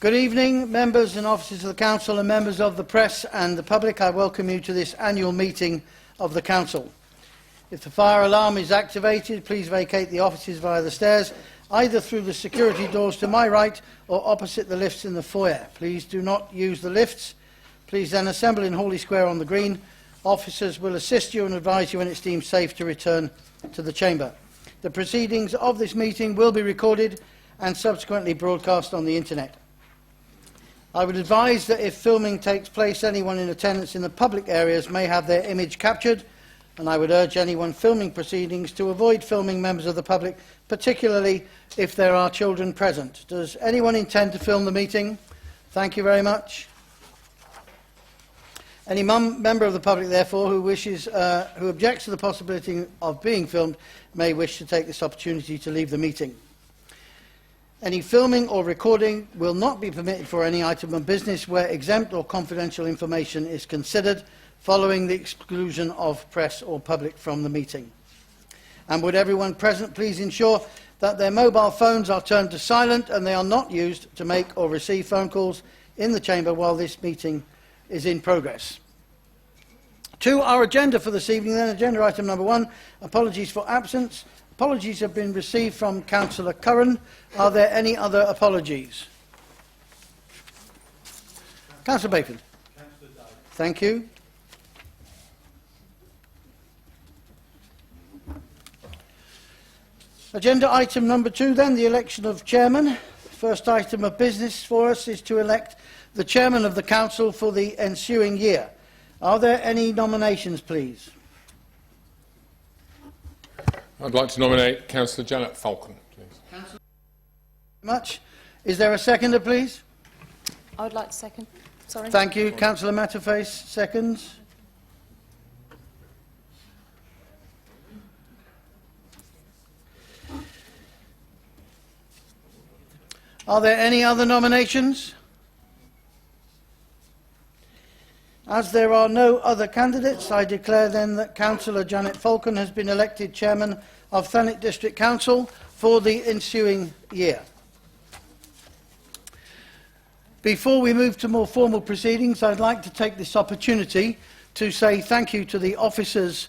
Good evening, members and officers of the Council and members of the press and the public. I welcome you to this annual meeting of the Council. If the fire alarm is activated, please vacate the offices via the stairs, either through the security doors to my right or opposite the lifts in the foyer. Please do not use the lifts. Please then assemble in Hawley Square on the Green. Officers will assist you and advise you when it's deemed safe to return to the chamber. The proceedings of this meeting will be recorded and subsequently broadcast on the internet. I would advise that if filming takes place, anyone in attendance in the public areas may have their image captured, and I would urge anyone filming proceedings to avoid filming members of the public, particularly if there are children present. Does anyone intend to film the meeting? Thank you very much. Any member of the public, therefore, who objects to the possibility of being filmed may wish to take this opportunity to leave the meeting. Any filming or recording will not be permitted for any item of business where exempt or confidential information is considered, following the exclusion of press or public from the meeting. And would everyone present please ensure that their mobile phones are turned to silent and they are not used to make or receive phone calls in the chamber while this meeting is in progress. To our agenda for this evening then, agenda item number 1, apologies for absence. Apologies have been received from Councillor Curran. Are there any other apologies? Councillor Bayfield. Thank you. Agenda item number 2 then, the election of chairman. First item of business for us is to elect the chairman of the council for the ensuing year. Are there any nominations, please? I'd like to nominate Councillor Janet Falcon, please. Councillor, thank you very much. Is there a seconder, please? I would like to second. Sorry. Thank you. Councillor Matterface, seconds. Are there any other nominations? As there are no other candidates, I declare then that Councillor Janet Falcon has been elected Chairman of Thanet District Council for the ensuing year. Before we move to more formal proceedings, I'd like to take this opportunity to say thank you to the officers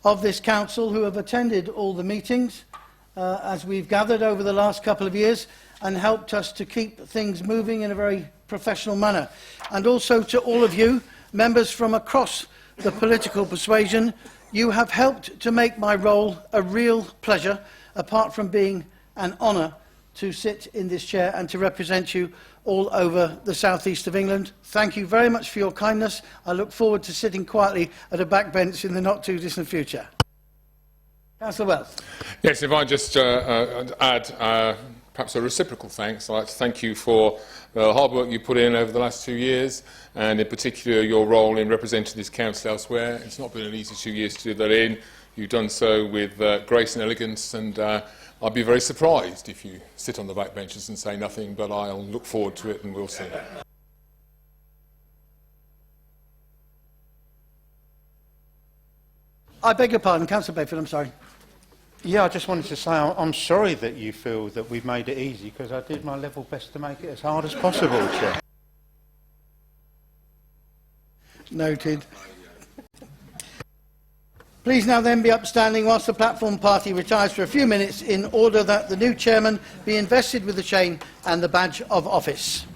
of this council who have attended all the meetings as we've gathered over the last couple of years and helped us to keep things moving in a very professional manner. And also to all of you, members from across the political persuasion, you have helped to make my role a real pleasure, apart from being an honour to sit in this chair and to represent you all over the southeast of England. Thank you very much for your kindness. I look forward to sitting quietly at a backbench in the not too distant future. Councillor Wells. Yes, if I just add perhaps a reciprocal thanks. I'd like to thank you for the hard work you put in over the last 2 years, and in particular your role in representing this council elsewhere. It's not been an easy 2 years to do that in. You've done so with grace and elegance, and I'd be very surprised if you sit on the back benches and say nothing, but I'll look forward to it and we'll see. I beg your pardon, Councillor Bayfield, I'm sorry. Yeah, I just wanted to say I'm sorry that you feel that we've made it easy, because I did my level best to make it as hard as possible, Chair. Noted. Please now then be upstanding whilst the platform party retires for a few minutes in order that the new chairman be invested with the chain and the badge of office.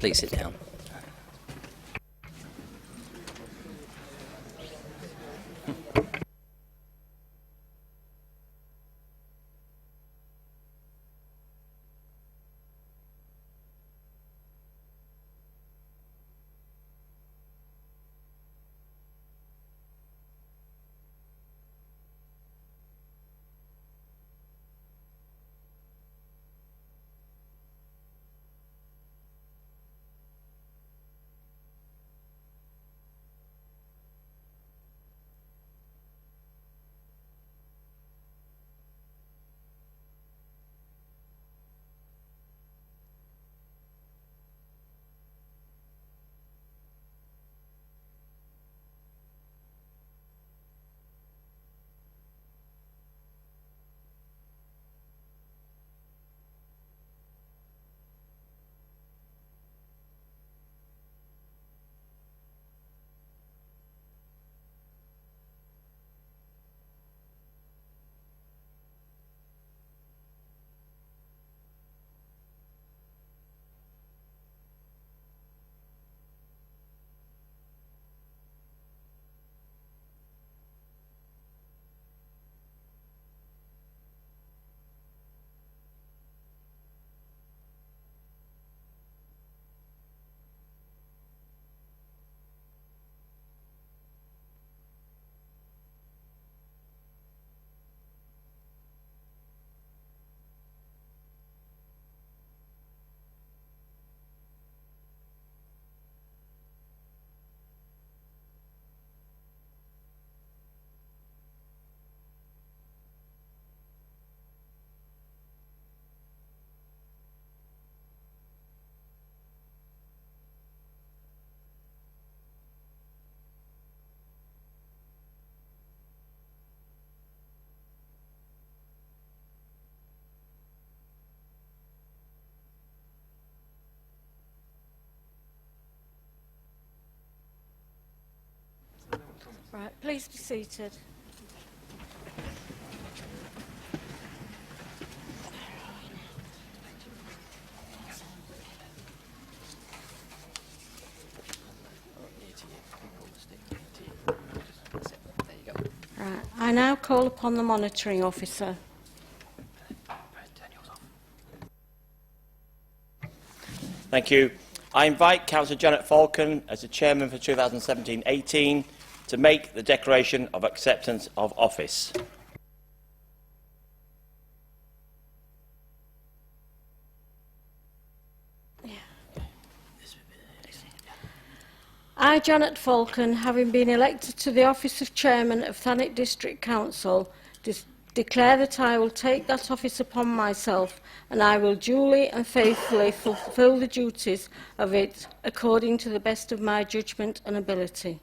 Please sit down. Right, please be seated. Right, I now call upon the monitoring officer. Thank you. I invite Councillor Janet Falcon as the Chairman for 2017-18 to make the declaration of acceptance of office. I, Janet Falcon, having been elected to the office of Chairman of Thanet District Council, declare that I will take that office upon myself and I will duly and faithfully fulfil the duties of it according to the best of my judgment and ability.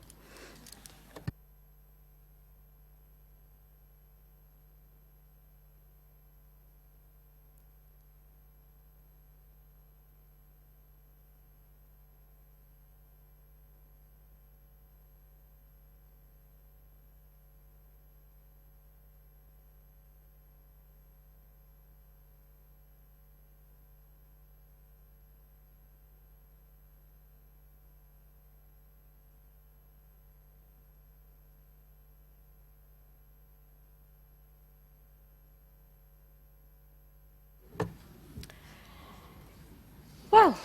Well,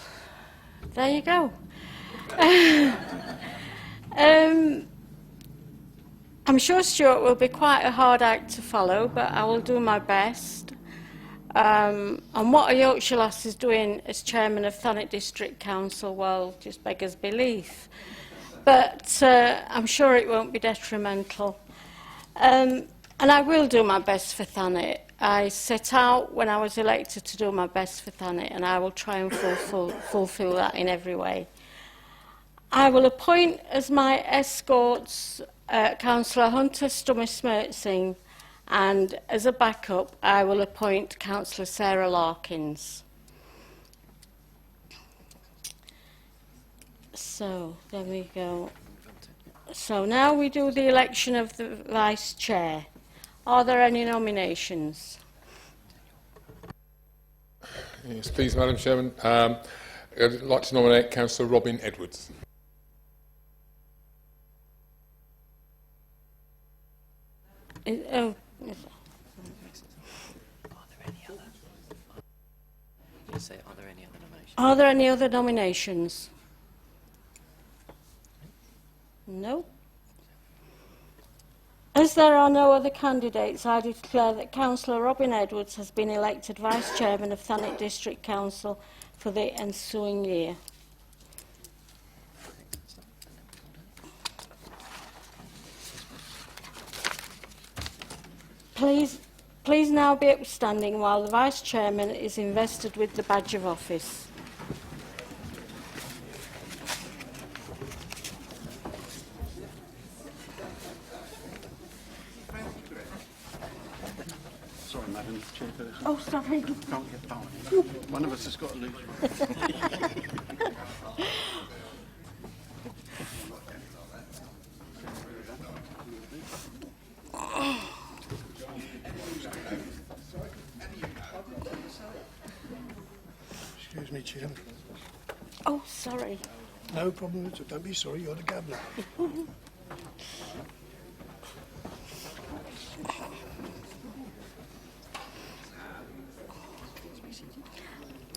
there you go. I'm sure Stuart will be quite a hard act to follow, but I will do my best. And what a Yorkshire lass is doing as Chairman of Thanet District Council, well, just beggars belief. But I'm sure it won't be detrimental. And I will do my best for Thanet. I set out when I was elected to do my best for Thanet, and I will try and fulfil that in every way. I will appoint as my escorts Councillor Hunter Stummer-Smertsing, and as a backup I will appoint Councillor Sarah Larkins. So there we go. So now we do the election of the Vice Chair. Are there any nominations? Yes, please, Madam Chairman. I'd like to nominate Councillor Robin Edwards. Oh, are there any other nominations? No. As there are no other candidates, I declare that Councillor Robin Edwards has been elected Vice Chairman of Thanet District Council for the ensuing year. Please now be upstanding while the Vice Chairman is invested with the badge of office. Sorry, Madam Chairperson. Oh, sorry. Can't get by. One of us has got to lose. Excuse me, Chairman. Oh, sorry. No problem at all. Don't be sorry, you're the governor.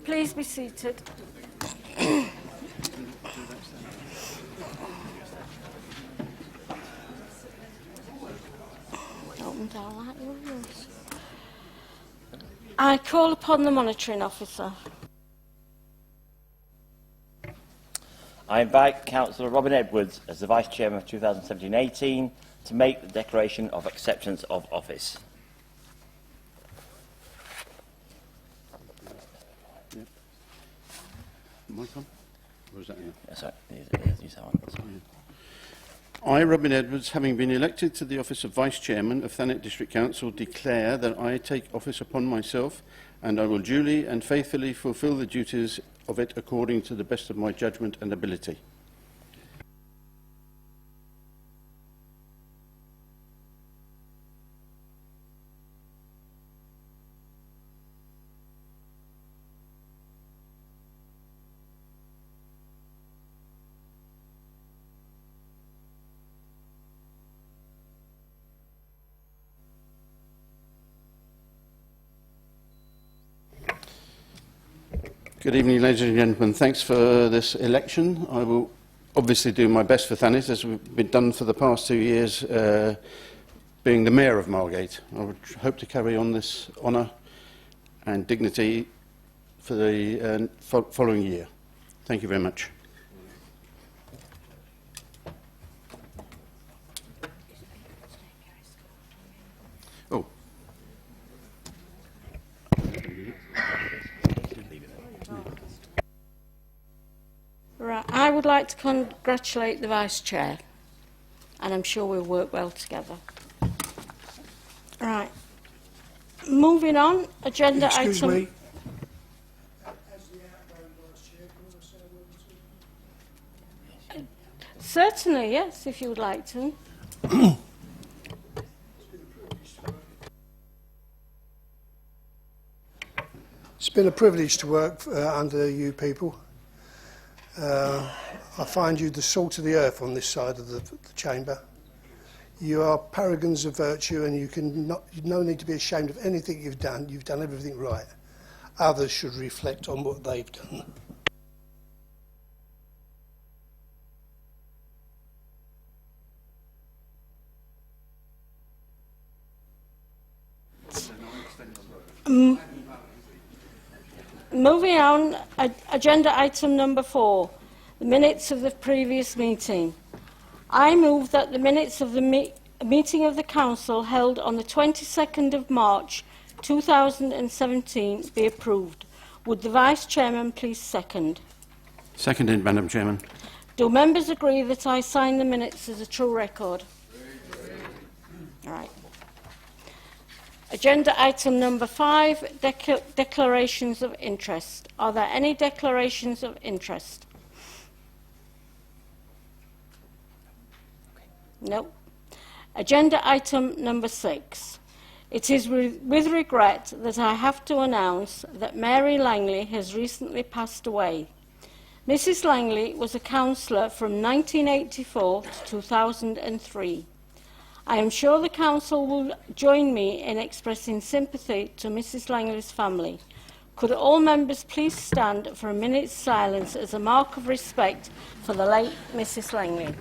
Please be seated. Open down like yours. I call upon the monitoring officer. I invite Councillor Robin Edwards as the Vice Chairman of 2017-18 to make the declaration of acceptance of office. Mic on? Or is that in? Yes, sorry. Use that one. Sorry. I, Robin Edwards, having been elected to the office of Vice Chairman of Thanet District Council, declare that I take office upon myself and I will duly and faithfully fulfil the duties of it according to the best of my judgment and ability. Good evening, ladies and gentlemen. Thanks for this election. I will obviously do my best for Thanet, as we've been done for the past 2 years, being the Mayor of Margate. I would hope to carry on this honour and dignity for the following year. Thank you very much. Oh. Right, I would like to congratulate the Vice Chair, and I'm sure we'll work well together. Right, moving on, agenda Excuse item... me. Certainly, yes, if you would like to. It's been a privilege to work under you people. I find you the salt of the earth on this side of the chamber. You are paragons of virtue, and you've no need to be ashamed of anything you've done. You've done everything right. Others should reflect on what they've done. Moving on, agenda item number 4, the minutes of the previous meeting. I move that the minutes of the meeting of the Council held on the 22nd of March 2017 be approved. Would the Vice Chairman please second? Seconded, Madam Chairman. Do members agree that I sign the minutes as a true record? All right. Agenda item number 5, declarations of interest. Are there any declarations of interest? No. Agenda item number 6. It is with regret that I have to announce that Mary Langley has recently passed away. Mrs. Langley was a councillor from 1984 to 2003. I am sure the Council will join me in expressing sympathy to Mrs. Langley's family. Could all members please stand for a minute's silence as a mark of respect for the late Mrs. Langley?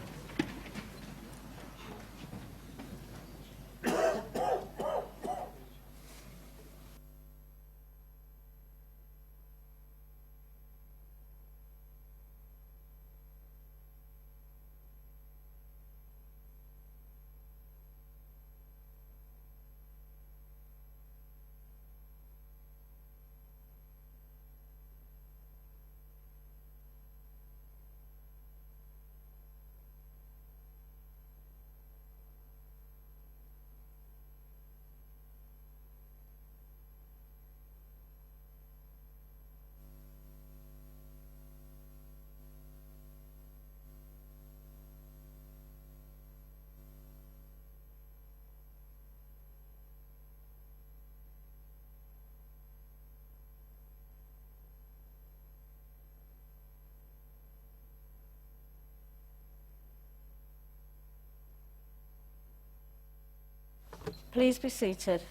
Please be seated.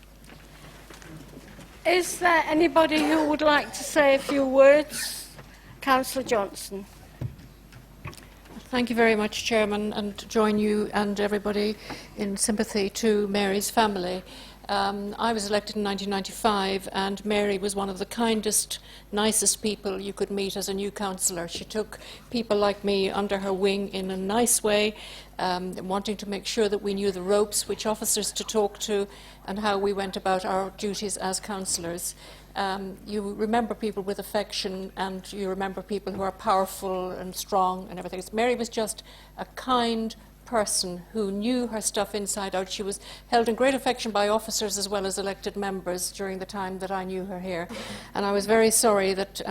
Is there anybody who would like to say a few words? Councillor Johnson. Thank you very much, Chairman, and join you and everybody in sympathy to Mary's family. I was elected in 1995, and Mary was one of the kindest, nicest people you could meet as a new councillor. She took people like me under her wing in a nice way, wanting to make sure that we knew the ropes, which officers to talk to, and how we went about our duties as councillors. You remember people with affection, and you remember people who are powerful and strong and everything. Mary was just a kind person who knew her stuff inside out. She was held in great affection by officers as well as elected members during the time that I knew her here. And I was very sorry that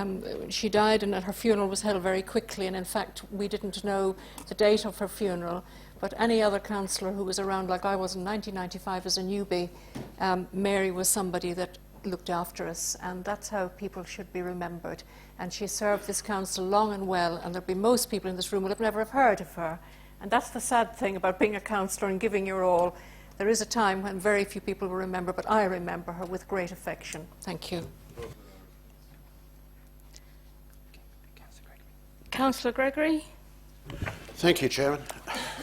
she died and that her funeral was held very quickly, and in fact we didn't know the date of her funeral. But any other councillor who was around, like I was in 1995 as a newbie, Mary was somebody that looked after us, and that's how people should be remembered. And she served this council long and well, and there'll be most people in this room will have never have heard of her. And that's the sad thing about being a councillor and giving your all. There is a time when very few people will remember, but I remember her with great affection. Thank you. Councillor Gregory. Thank you, Chairman.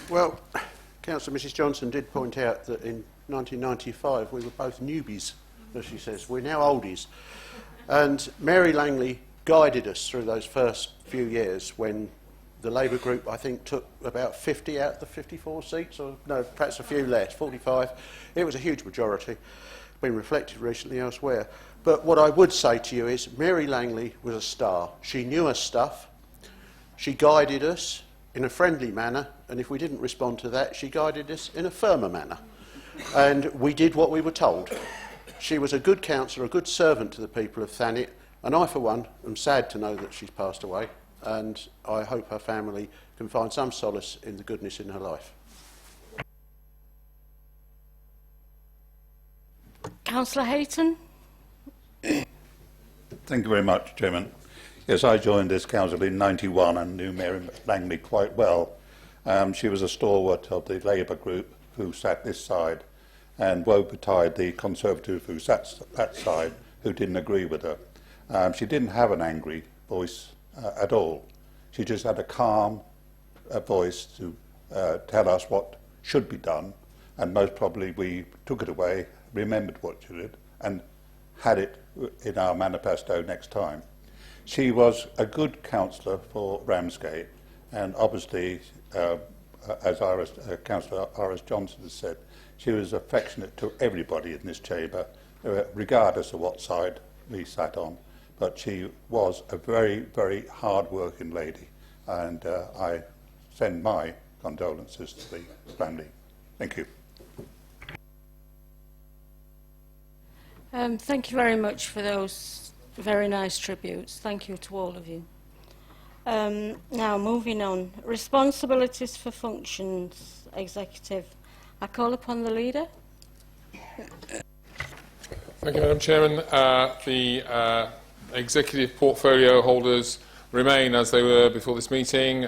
Well, Councillor Mrs Johnson did point out that in 1995 we were both newbies, as she says. We're now oldies. And Mary Langley guided us through those first few years when the Labour group, I think, took about 50 out of the 54 seats, or no, perhaps a few less, 45. It was a huge majority, been reflected recently elsewhere. But what I would say to you is Mary Langley was a star. She knew her stuff. She guided us in a friendly manner, and if we didn't respond to that, she guided us in a firmer manner. And we did what we were told. She was a good councillor, a good servant to the people of Thanet, and I, for one, am sad to know that she's passed away, and I hope her family can find some solace in the goodness in her life. Councillor Hayton. Thank you very much, Chairman. Yes, I joined this council in '91 and knew Mary Langley quite well. She was a stalwart of the Labour group who sat this side, and woe betide the Conservative who sat that side who didn't agree with her. She didn't have an angry voice at all. She just had a calm voice to tell us what should be done, and most probably we took it away, remembered what she did, and had it in our manifesto next time. She was a good councillor for Ramsgate, and obviously, as Councillor Iris Johnson has said, she was affectionate to everybody in this chamber, regardless of what side we sat on. But she was a very, very hard-working lady, and I send my condolences to the family. Thank you. Thank you very much for those very nice tributes. Thank you to all of you. Now, moving on. Responsibilities for functions, executive. I call upon the leader. Thank you, Madam Chairman. The executive portfolio holders remain as they were before this meeting.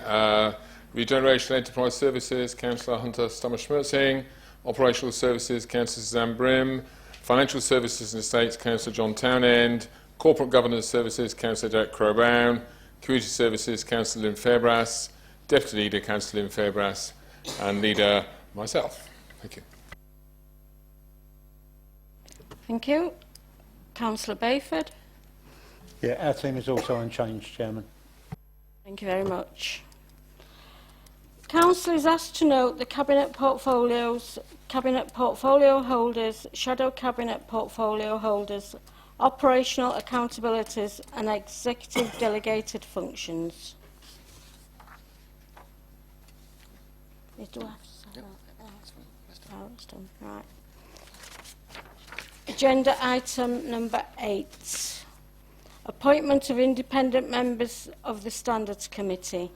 Regeneration Enterprise Services, Councillor Hunter Stammer-Schmertzing. Operational Services, Councillor Suzanne Brim. Financial Services and Estates, Councillor John Townend. Corporate Governance Services, Councillor Derek Crowe-Brown. Community Services, Councillor Lynn Fairbrass. Deputy Leader, Councillor Lynn Fairbrass. And Leader, myself. Thank you. Thank you. Councillor Bayford. Yeah, our team is also unchanged, Chairman. Thank you very much. Council is asked to note the Cabinet portfolios, Cabinet portfolio holders, Shadow Cabinet portfolio holders, operational accountabilities and executive delegated functions. Do I have to say that? Oh, it's done. Right. Agenda item number 8. Appointment of independent members of the Standards Committee.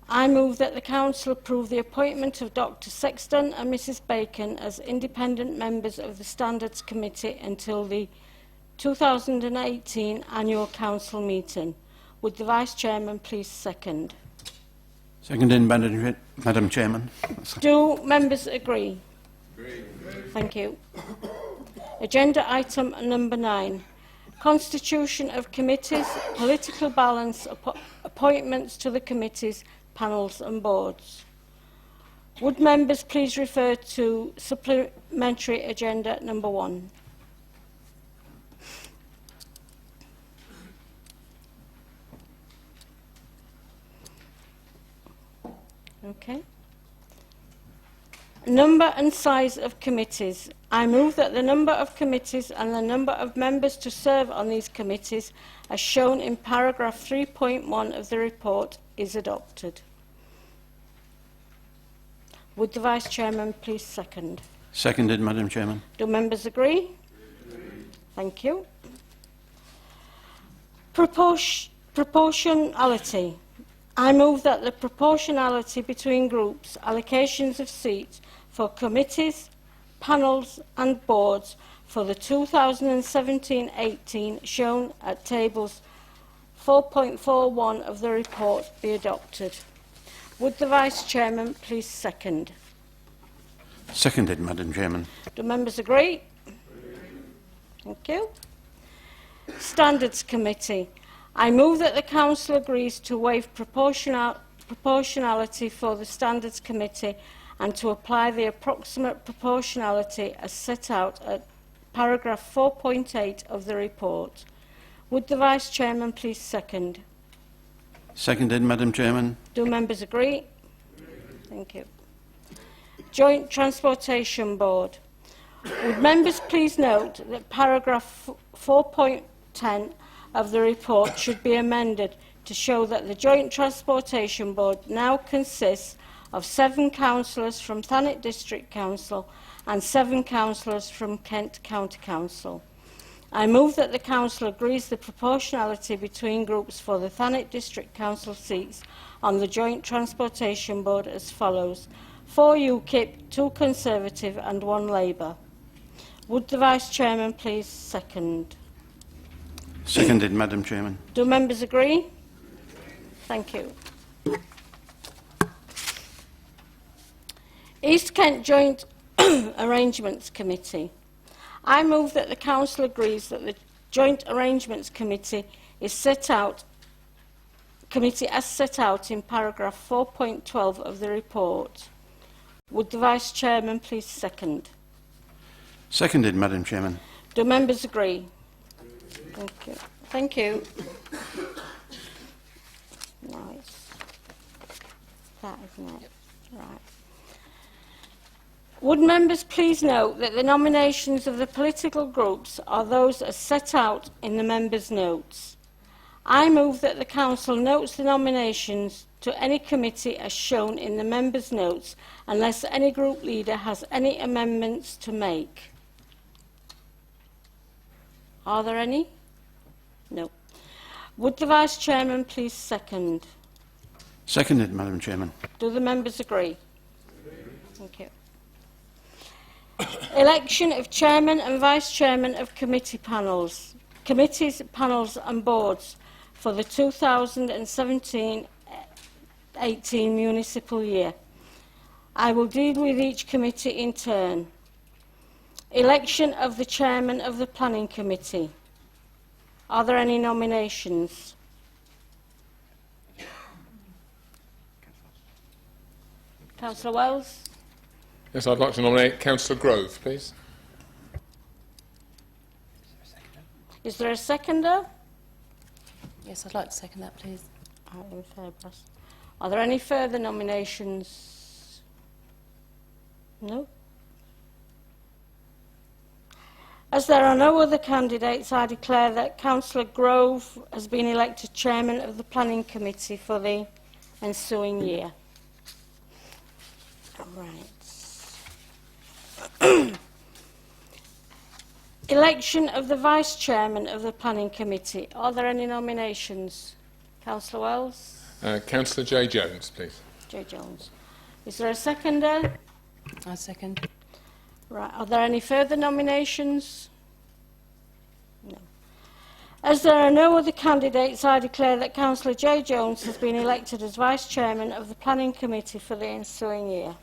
I move that the Council approve the appointment of Dr Sexton and Mrs Bacon as independent members of the Standards Committee until the 2018 annual Council meeting. Would the Vice Chairman please second? Seconded, Madam Chairman. Do members agree? Agree. Thank you. Agenda item number 9. Constitution of committees, political balance, appointments to the committees, panels and boards. Would members please refer to supplementary agenda number 1? Okay. Number and size of committees. I move that the number of committees and the number of members to serve on these committees, as shown in paragraph 3.1 of the report, is adopted. Would the Vice Chairman please second? Seconded, Madam Chairman. Do members agree? Thank you. Proportionality. I move that the proportionality between groups, allocations of seats for committees, panels and boards for the 2017-18 shown at tables 4.41 of the report be adopted. Would the Vice Chairman please second? Seconded, Madam Chairman. Do members agree? Thank you. Standards Committee. I move that the Council agrees to waive proportionality for the Standards Committee and to apply the approximate proportionality as set out at paragraph 4.8 of the report. Would the Vice Chairman please second? Seconded, Madam Chairman. Do members agree? Thank you. Joint Transportation Board. Would members please note that paragraph 4.10 of the report should be amended to show that the Joint Transportation Board now consists of 7 councillors from Thanet District Council and 7 councillors from Kent County Council. I move that the Council agrees the proportionality between groups for the Thanet District Council seats on the Joint Transportation Board as follows: 4 UKIP, 2 Conservative and 1 Labour. Would the Vice Chairman please second? Seconded, Madam Chairman. Do members agree? Thank you. East Kent Joint Arrangements Committee. I move that the Council agrees that the Joint Arrangements Committee is set out as set out in paragraph 4.12 of the report. Would the Vice Chairman please second? Seconded, Madam Chairman. Do members agree? Thank you. Thank you. Nice. That isn't it? Right. Would members please note that the nominations of the political groups are those as set out in the members' notes. I move that the Council notes the nominations to any committee as shown in the members' notes unless any group leader has any amendments to make. Are there any? No. Would the Vice Chairman please second? Seconded, Madam Chairman. Do the members agree? Thank you. Election of Chairman and Vice Chairman of committees, panels and boards for the 2017-18 municipal year. I will deal with each committee in turn. Election of the Chairman of the Planning Committee. Are there any nominations? Councillor Wells? Yes, I'd like to nominate Councillor Grove, please. Is there a seconder? Yes, I'd like to second that, please. Are there any further nominations? No? As there are no other candidates, I declare that Councillor Grove has been elected Chairman of the Planning Committee for the ensuing year. Right. Election of the Vice Chairman of the Planning Committee. Are there any nominations? Councillor Wells? Councillor J. Jones, please. J. Jones. Is there a seconder? I second. Right. Are there any further nominations? No. As there are no other candidates, I declare that Councillor J. Jones has been elected as Vice Chairman of the Planning Committee for the ensuing year.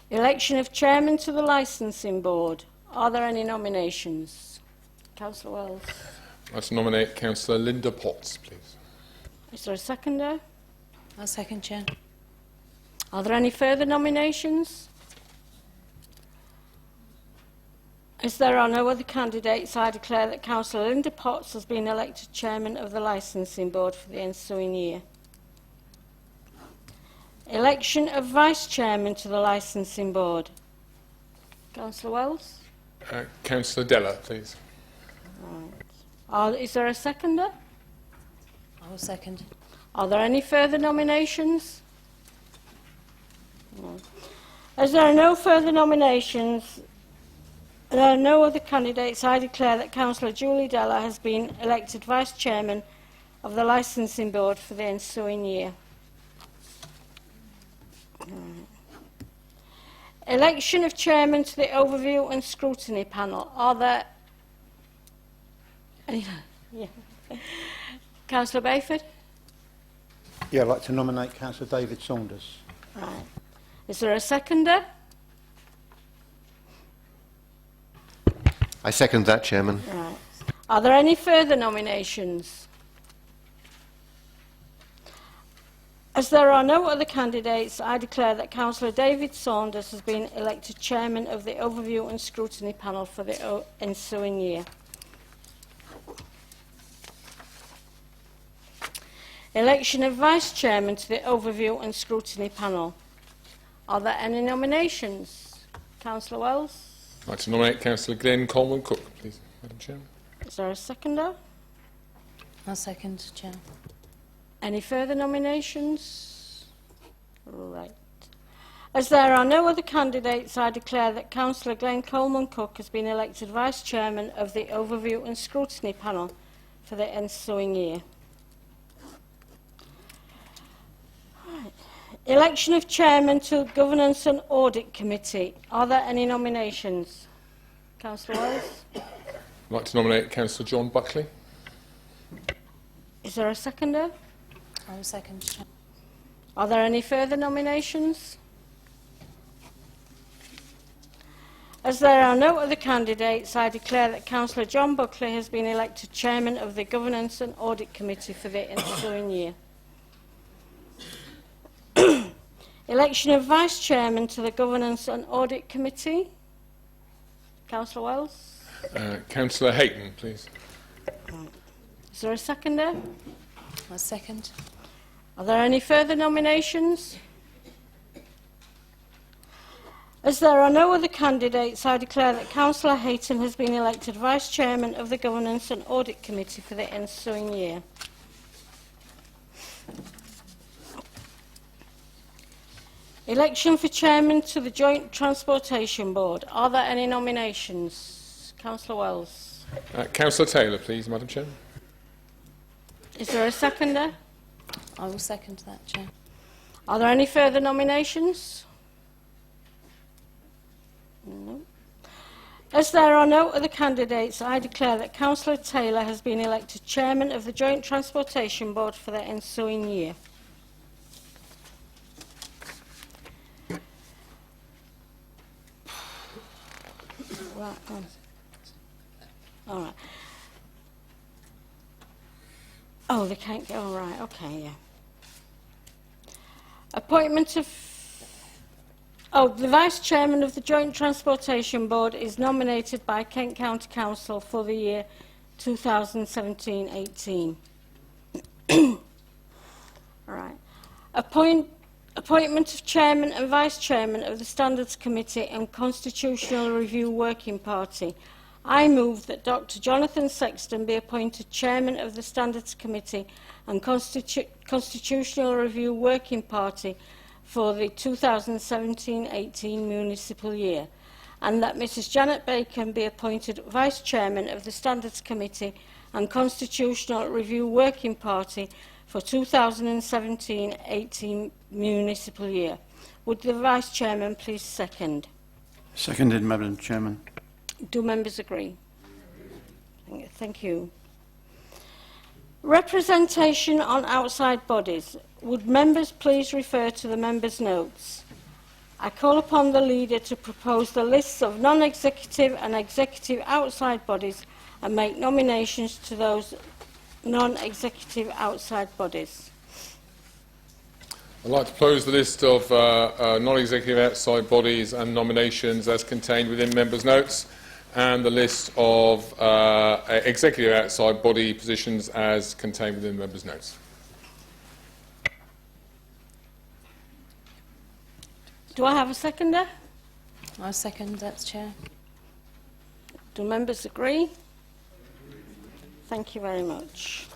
Election of Chairman to the Licensing Board. Are there any nominations? Councillor Wells. I'd like to nominate Councillor Linda Potts, please. Is there a seconder? I second, Chair. Are there any further nominations? As there are no other candidates, I declare that Councillor Linda Potts has been elected Chairman of the Licensing Board for the ensuing year. Election of Vice Chairman to the Licensing Board. Councillor Wells? Councillor Della, please. Right. Is there a seconder? I will second. Are there any further nominations? No. As there are no further nominations, there are no other candidates, I declare that Councillor Julie Della has been elected Vice Chairman of the Licensing Board for the ensuing year. Election of Chairman to the Overview and Scrutiny Panel. Are there any? Yeah. Councillor Bayford? Yeah, I'd like to nominate Councillor David Saunders. Right. Is there a seconder? I second that, Chairman. Right. Are there any further nominations? As there are no other candidates, I declare that Councillor David Saunders has been elected Chairman of the Overview and Scrutiny Panel for the ensuing year. Election of Vice Chairman to the Overview and Scrutiny Panel. Are there any nominations? Councillor Wells? I'd like to nominate Councillor Glenn Coleman-Cook, please, Madam Chairman. Is there a seconder? I'll second, Chair. Any further nominations? Right. As there are no other candidates, I declare that Councillor Glenn Coleman-Cook has been elected Vice Chairman of the Overview and Scrutiny Panel for the ensuing year. Right. Election of Chairman to Governance and Audit Committee. Are there any nominations? Councillor Wells? I'd like to nominate Councillor John Buckley. Is there a seconder? I'll second, Chair. Are there any further nominations? As there are no other candidates, I declare that Councillor John Buckley has been elected Chairman of the Governance and Audit Committee for the ensuing year. Election of Vice Chairman to the Governance and Audit Committee. Councillor Wells? Councillor Hayton, please. Is there a seconder? I'll second. Are there any further nominations? As there are no other candidates, I declare that Councillor Hayton has been elected Vice Chairman of the Governance and Audit Committee for the ensuing year. Election for Chairman to the Joint Transportation Board. Are there any nominations? Councillor Wells. Councillor Taylor, please, Madam Chairman. Is there a seconder? I will second that, Chair. Are there any further nominations? No. As there are no other candidates, I declare that Councillor Taylor has been elected Chairman of the Joint Transportation Board for the ensuing year. Right, all right. Oh, they can't go. All right, okay, yeah. Appointment of... Oh, the Vice Chairman of the Joint Transportation Board is nominated by Kent County Council for the year 2017-18. All right. Appointment of Chairman and Vice Chairman of the Standards Committee and Constitutional Review Working Party. I move that Dr Jonathan Sexton be appointed Chairman of the Standards Committee and Constitutional Review Working Party for the 2017-18 municipal year, and that Mrs Janet Bacon be appointed Vice Chairman of the Standards Committee and Constitutional Review Working Party for 2017-18 municipal year. Would the Vice Chairman please second? Seconded, Madam Chairman. Do members agree? Thank you. Representation on outside bodies. Would members please refer to the members' notes? I call upon the leader to propose the lists of non-executive and executive outside bodies and make nominations to those non-executive outside bodies. I'd like to propose the list of non-executive outside bodies and nominations as contained within members' notes, and the list of executive outside body positions as contained within members' notes. Do I have a seconder? I'll second that, Chair. Do members agree? Thank you very much.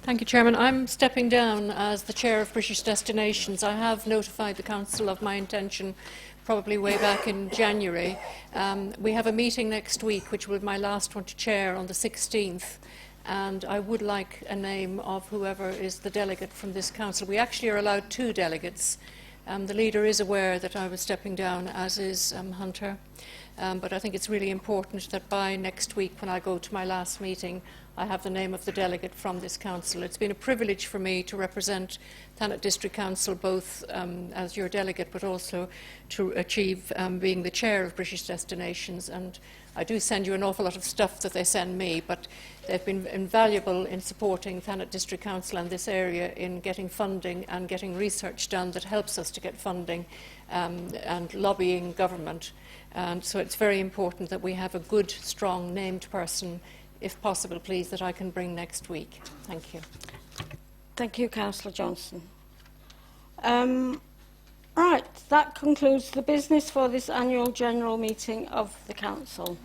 Thank you, Chairman. I'm stepping down as the Chair of British Destinations. I have notified the Council of my intention probably way back in January. We have a meeting next week, which will be my last one to chair, on the 16th, and I would like a name of whoever is the delegate from this Council. We actually are allowed 2 delegates. The leader is aware that I was stepping down, as is Hunter. But I think it's really important that by next week, when I go to my last meeting, I have the name of the delegate from this council. It's been a privilege for me to represent Thanet District Council, both as your delegate, but also to achieve being the chair of British Destinations. And I do send you an awful lot of stuff that they send me, but they've been invaluable in supporting Thanet District Council and this area in getting funding and getting research done that helps us to get funding and lobbying government. And so it's very important that we have a good, strong, named person, if possible, please, that I can bring next week. Thank you. Thank you, Councillor Johnson. Right, that concludes the business for this annual general meeting of the Council.